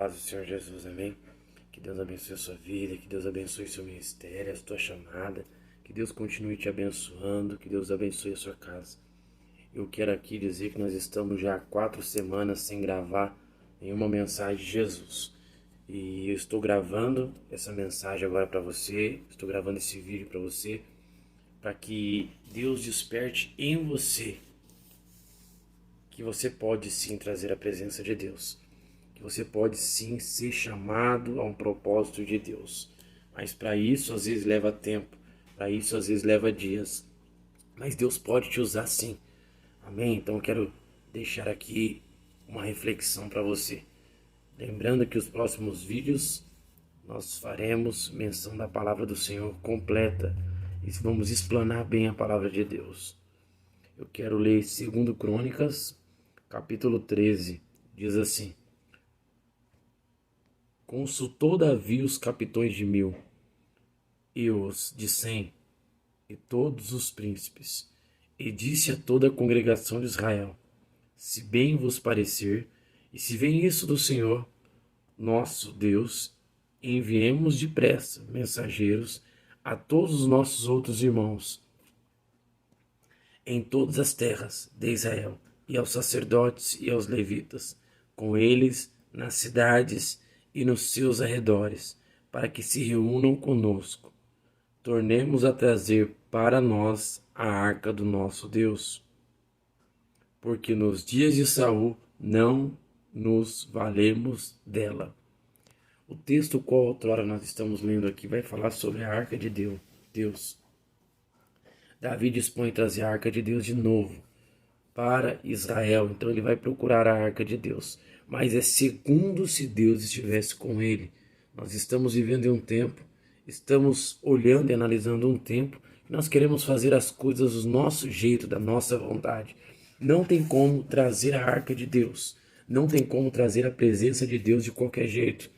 paz do Senhor Jesus, amém? Que Deus abençoe a sua vida, que Deus abençoe o seu ministério, a sua chamada, que Deus continue te abençoando, que Deus abençoe a sua casa. Eu quero aqui dizer que nós estamos já há 4 semanas sem gravar nenhuma mensagem de Jesus. E eu estou gravando essa mensagem agora para você, estou gravando esse vídeo para você, para que Deus desperte em você que você pode sim trazer a presença de Deus, que você pode sim ser chamado a um propósito de Deus. Mas para isso às vezes leva tempo, para isso às vezes leva dias, mas Deus pode te usar sim, amém? Então eu quero deixar aqui uma reflexão para você. Lembrando que os próximos vídeos nós faremos menção da palavra do Senhor completa e vamos explanar bem a palavra de Deus. Eu quero ler 2 Crônicas, capítulo 13, diz assim: Consultou Davi os capitões de 1000 e os de 100 e todos os príncipes, e disse a toda a congregação de Israel: Se bem vos parecer, e se vem isso do Senhor, nosso Deus, enviemos depressa mensageiros a todos os nossos outros irmãos em todas as terras de Israel, e aos sacerdotes e aos levitas, com eles nas cidades e nos seus arredores, para que se reúnam conosco. Tornemos a trazer para nós a arca do nosso Deus, porque nos dias de Saul não nos valemos dela. O texto qual outrora nós estamos lendo aqui vai falar sobre a arca de Deus. Davi dispõe trazer a arca de Deus de novo para Israel, então ele vai procurar a arca de Deus, mas é segundo se Deus estivesse com ele. Nós estamos vivendo em um tempo, estamos olhando e analisando um tempo, que nós queremos fazer as coisas do nosso jeito, da nossa vontade. Não tem como trazer a arca de Deus, não tem como trazer a presença de Deus de qualquer jeito.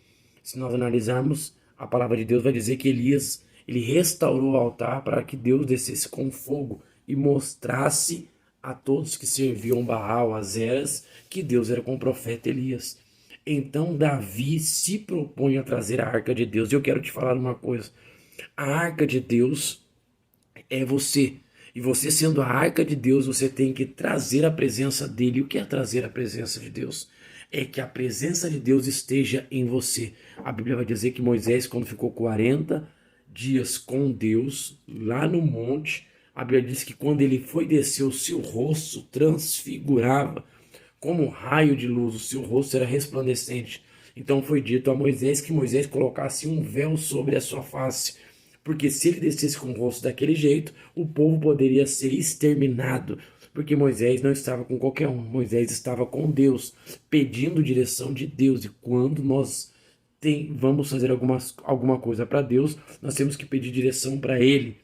Se nós analisarmos, a palavra de Deus vai dizer que Elias, ele restaurou o altar para que Deus descesse com fogo e mostrasse a todos que serviam Baal, Azeras, que Deus era com o profeta Elias. Então Davi se propõe a trazer a arca de Deus. E eu quero te falar uma coisa: a arca de Deus é você. E você sendo a arca de Deus, você tem que trazer a presença dele. E o que é trazer a presença de Deus? É que a presença de Deus esteja em você. A Bíblia vai dizer que Moisés, quando ficou 40 dias com Deus, lá no monte, a Bíblia diz que quando ele foi descer, o seu rosto transfigurava como um raio de luz, o seu rosto era resplandecente. Então foi dito a Moisés que Moisés colocasse um véu sobre a sua face, porque se ele descesse com o rosto daquele jeito, o povo poderia ser exterminado, porque Moisés não estava com qualquer um, Moisés estava com Deus, pedindo direção de Deus. E quando nós vamos fazer alguma coisa para Deus, nós temos que pedir direção para Ele.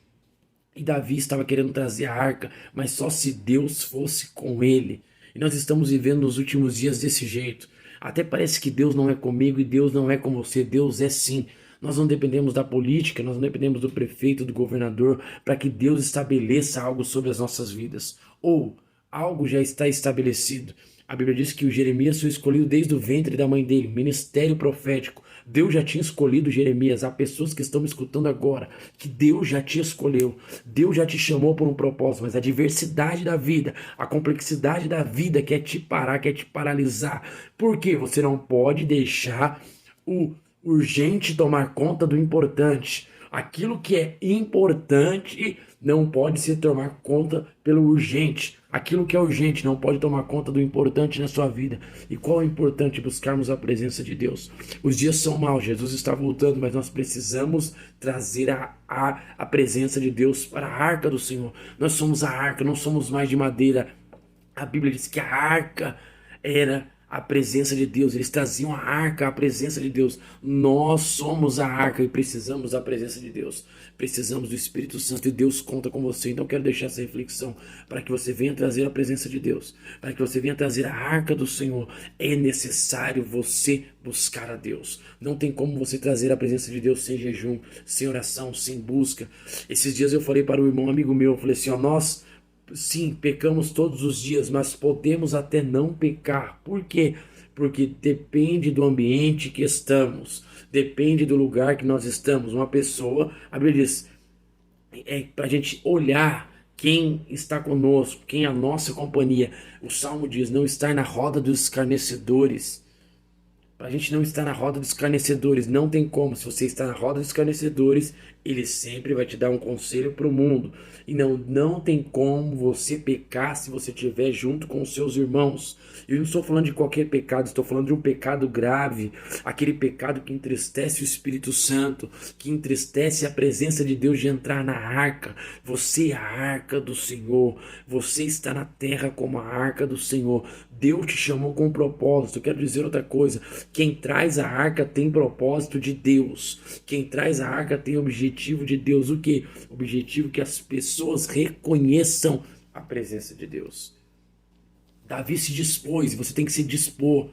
E Davi estava querendo trazer a arca, mas só se Deus fosse com ele. E nós estamos vivendo nos últimos dias desse jeito. Até parece que Deus não é comigo e Deus não é com você. Deus é sim. Nós não dependemos da política, nós não dependemos do prefeito, do governador, para que Deus estabeleça algo sobre as nossas vidas. Ou algo já está estabelecido. A Bíblia diz que o Jeremias foi escolhido desde o ventre da mãe dele, ministério profético. Deus já tinha escolhido Jeremias. Há pessoas que estão me escutando agora, que Deus já te escolheu. Deus já te chamou por um propósito, mas a diversidade da vida, a complexidade da vida quer te parar, quer te paralisar. Por quê? Você não pode deixar o urgente tomar conta do importante. Aquilo que é importante não pode se tomar conta pelo urgente. Aquilo que é urgente não pode tomar conta do importante na sua vida. E qual é o importante? Buscarmos a presença de Deus. Os dias são maus, Jesus está voltando, mas nós precisamos trazer a presença de Deus para a arca do Senhor. Nós somos a arca, não somos mais de madeira. A Bíblia diz que a arca era a presença de Deus, eles traziam a arca, a presença de Deus. Nós somos a arca e precisamos da presença de Deus, precisamos do Espírito Santo e Deus conta com você. Então eu quero deixar essa reflexão para que você venha trazer a presença de Deus, para que você venha trazer a arca do Senhor. É necessário você buscar a Deus. Não tem como você trazer a presença de Deus sem jejum, sem oração, sem busca. Esses dias eu falei para um irmão amigo meu, eu falei assim, sim, pecamos todos os dias, mas podemos até não pecar. Por quê? porque depende do ambiente que estamos, depende do lugar que nós estamos. Uma pessoa, a Bíblia diz, para a gente olhar quem está conosco, quem é a nossa companhia. O Salmo diz, não estar na roda dos escarnecedores. Para a gente não estar na roda dos escarnecedores, não tem como. Se você está na roda dos escarnecedores, ele sempre vai te dar um conselho para o mundo. E não tem como você pecar se você estiver junto com os seus irmãos. Eu não estou falando de qualquer pecado, estou falando de um pecado grave. Aquele pecado que entristece o Espírito Santo, que entristece a presença de Deus de entrar na arca. Você é a arca do Senhor. Você está na terra como a arca do Senhor. Deus te chamou com um propósito. Eu quero dizer outra coisa. Quem traz a arca tem propósito de Deus. Quem traz a arca tem objetivo de Deus. O que? Objetivo que as pessoas reconheçam a presença de Deus. Davi se dispôs, e você tem que se dispor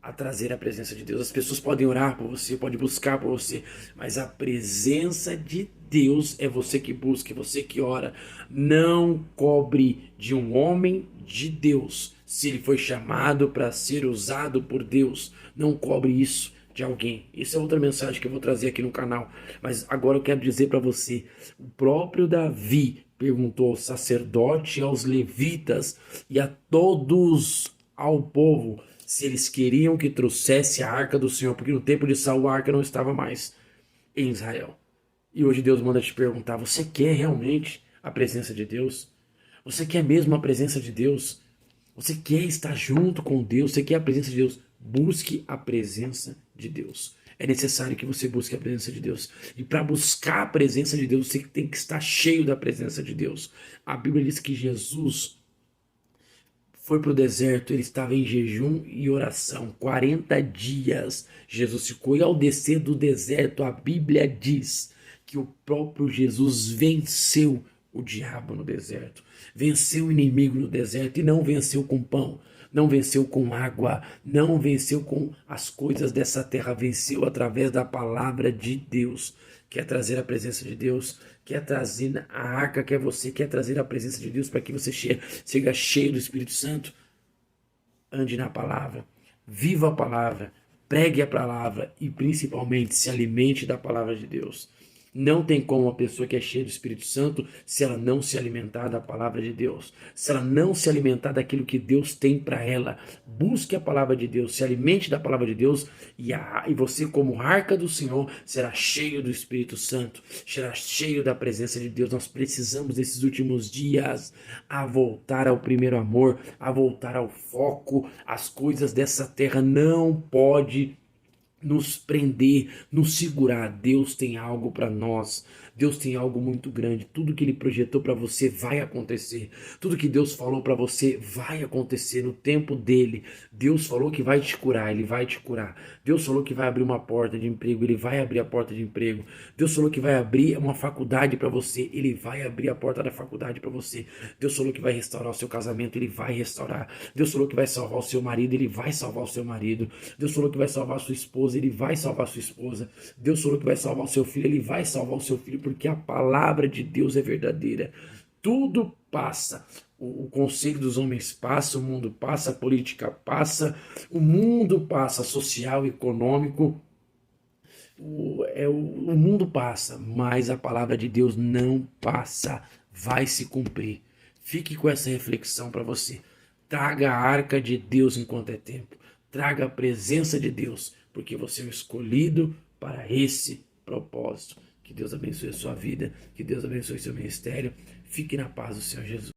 a trazer a presença de Deus. As pessoas podem orar por você, podem buscar por você, mas a presença de Deus é você que busca, é você que ora. Não cobre de um homem de Deus, se ele foi chamado para ser usado por Deus. Não cobre isso de alguém. Isso é outra mensagem que eu vou trazer aqui no canal. Mas agora eu quero dizer para você, o próprio Davi perguntou ao sacerdote, aos levitas e a todos ao povo se eles queriam que trouxesse a arca do Senhor, porque no tempo de Saul a arca não estava mais em Israel. E hoje Deus manda te perguntar, você quer realmente a presença de Deus? Você quer mesmo a presença de Deus? Você quer estar junto com Deus? Você quer a presença de Deus? Busque a presença de Deus. É necessário que você busque a presença de Deus. E para buscar a presença de Deus, você tem que estar cheio da presença de Deus. A Bíblia diz que Jesus foi para o deserto, ele estava em jejum e oração, 40 dias Jesus ficou, e ao descer do deserto, a Bíblia diz que o próprio Jesus venceu o diabo no deserto, venceu o inimigo no deserto, e não venceu com pão, não venceu com água, não venceu com as coisas dessa terra, venceu através da palavra de Deus. Quer trazer a presença de Deus, quer trazer a arca, quer você, quer trazer a presença de Deus para que você seja cheio do Espírito Santo? Ande na palavra, viva a palavra, pregue a palavra e principalmente se alimente da palavra de Deus. Não tem como uma pessoa que é cheia do Espírito Santo se ela não se alimentar da palavra de Deus, se ela não se alimentar daquilo que Deus tem para ela. Busque a palavra de Deus, se alimente da palavra de Deus e você, como arca do Senhor, será cheio do Espírito Santo, será cheio da presença de Deus. Nós precisamos desses últimos dias a voltar ao primeiro amor, a voltar ao foco. As coisas dessa terra não podem nos prender, nos segurar. Deus tem algo para nós. Deus tem algo muito grande. Tudo que Ele projetou para você vai acontecer. Tudo que Deus falou para você vai acontecer no tempo dele. Deus falou que vai te curar, Ele vai te curar. Deus falou que vai abrir uma porta de emprego, Ele vai abrir a porta de emprego. Deus falou que vai abrir uma faculdade para você, Ele vai abrir a porta da faculdade para você. Deus falou que vai restaurar o seu casamento, Ele vai restaurar. Deus falou que vai salvar o seu marido, Ele vai salvar o seu marido. Deus falou que vai salvar a sua esposa, Ele vai salvar a sua esposa. Deus falou que vai salvar o seu filho, Ele vai salvar o seu filho, porque a palavra de Deus é verdadeira. Tudo passa. O conselho dos homens passa, o mundo passa, a política passa, o mundo passa, social, econômico, o mundo passa, mas a palavra de Deus não passa, vai se cumprir. Fique com essa reflexão para você. Traga a arca de Deus enquanto é tempo. Traga a presença de Deus, porque você é o escolhido para esse propósito. Que Deus abençoe a sua vida, que Deus abençoe seu ministério. Fique na paz do Senhor Jesus.